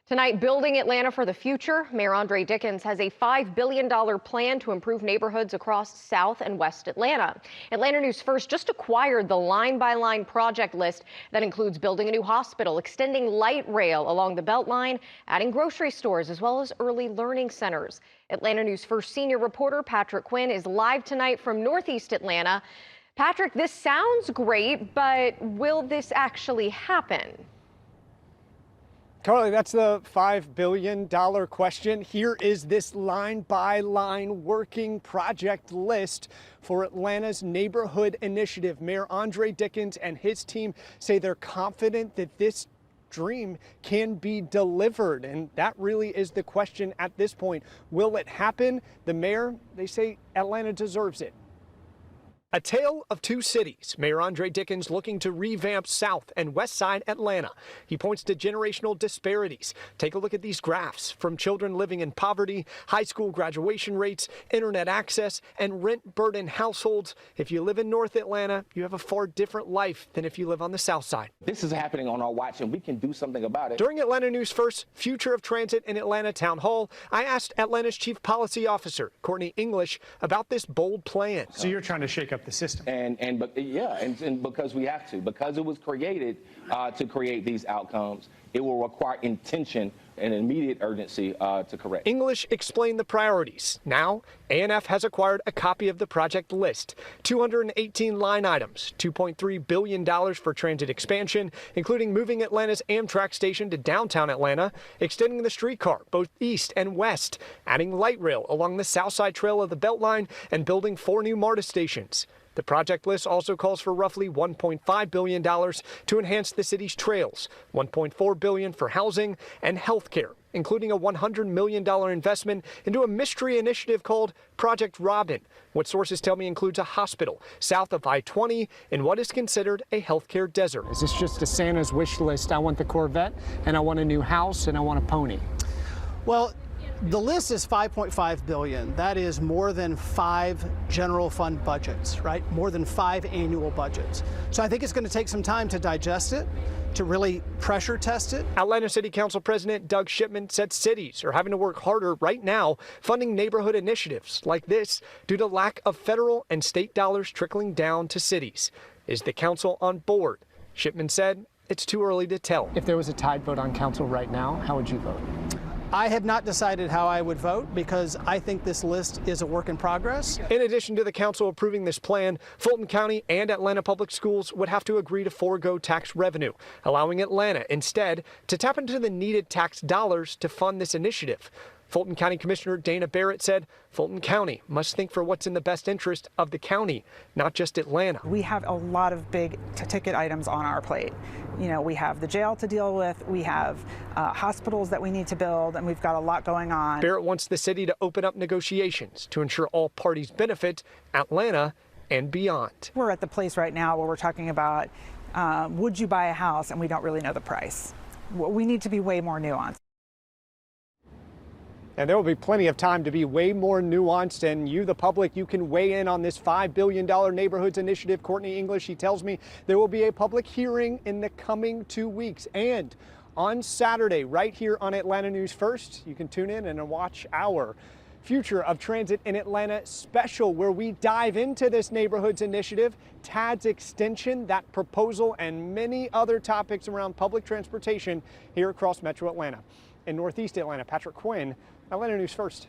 Tonight, Building Atlanta for the Future, Mayor Andre Dickens has a $5 billion plan to improve neighborhoods across South and West Atlanta. Atlanta News First just acquired the line-by-line project list that includes building a new hospital, extending light rail along the Beltline, adding grocery stores, as well as early learning centers. Atlanta News First senior reporter Patrick Quinn is live tonight from Northeast Atlanta. Patrick, this sounds great, but will this actually happen? Carly, that's the $5 billion question. Here is this line-by-line working project list for Atlanta's neighborhood initiative. Mayor Andre Dickens and his team say they're confident that this dream can be delivered. And that really is the question at this point. Will it happen? The mayor, they say Atlanta deserves it. A tale of two cities. Mayor Andre Dickens looking to revamp South and West Side Atlanta. He points to generational disparities. Take a look at these graphs from children living in poverty, high school graduation rates, internet access, and rent-burdened households. If you live in North Atlanta, you have a far different life than if you live on the South Side. This is happening on our watch, and we can do something about it. During Atlanta News First Future of Transit in Atlanta Town Hall, I asked Atlanta's Chief Policy Officer, Courtney English, about this bold plan. So you're trying to shake up the system. And because we have to, because it was created to create these outcomes, it will require intention and immediate urgency to correct. English explained the priorities. Now, ANF has acquired a copy of the project list. 218 line items, $2.3 billion for transit expansion, including moving Atlanta's Amtrak station to downtown Atlanta, extending the streetcar both east and west, adding light rail along the South Side Trail of the Beltline, and building 4 new MARTA stations. The project list also calls for roughly $1.5 billion to enhance the city's trails, $1.4 billion for housing and health care, including a $100 million investment into a mystery initiative called Project Robin, what sources tell me includes a hospital south of I-20 in what is considered a healthcare desert. Is this just a Santa's wish list? I want the Corvette, and I want a new house, and I want a pony. Well, the list is $5.5 billion. That is more than 5 general fund budgets, right? More than 5 annual budgets. So I think it's going to take some time to digest it, to really pressure test it. Atlanta City Council President Doug Shipman said cities are having to work harder right now funding neighborhood initiatives like this due to lack of federal and state dollars trickling down to cities. Is the council on board? Shipman said it's too early to tell. If there was a tied vote on council right now, how would you vote? I have not decided how I would vote because I think this list is a work in progress. In addition to the council approving this plan, Fulton County and Atlanta Public Schools would have to agree to forego tax revenue, allowing Atlanta instead to tap into the needed tax dollars to fund this initiative. Fulton County Commissioner Dana Barrett said Fulton County must think for what's in the best interest of the county, not just Atlanta. We have a lot of big ticket items on our plate. You know, we have the jail to deal with, we have hospitals that we need to build, and we've got a lot going on. Barrett wants the city to open up negotiations to ensure all parties benefit Atlanta and beyond. We're at the place right now where we're talking about would you buy a house, and we don't really know the price. We need to be way more nuanced. And there will be plenty of time to be way more nuanced, and you, the public, you can weigh in on this $5 billion neighborhoods initiative. Courtney English, she tells me there will be a public hearing in the coming 2 weeks. And on Saturday, right here on Atlanta News First, you can tune in and watch our Future of Transit in Atlanta special, where we dive into this neighborhoods initiative, TAD's extension, that proposal, and many other topics around public transportation here across Metro Atlanta. In Northeast Atlanta, Patrick Quinn, Atlanta News First.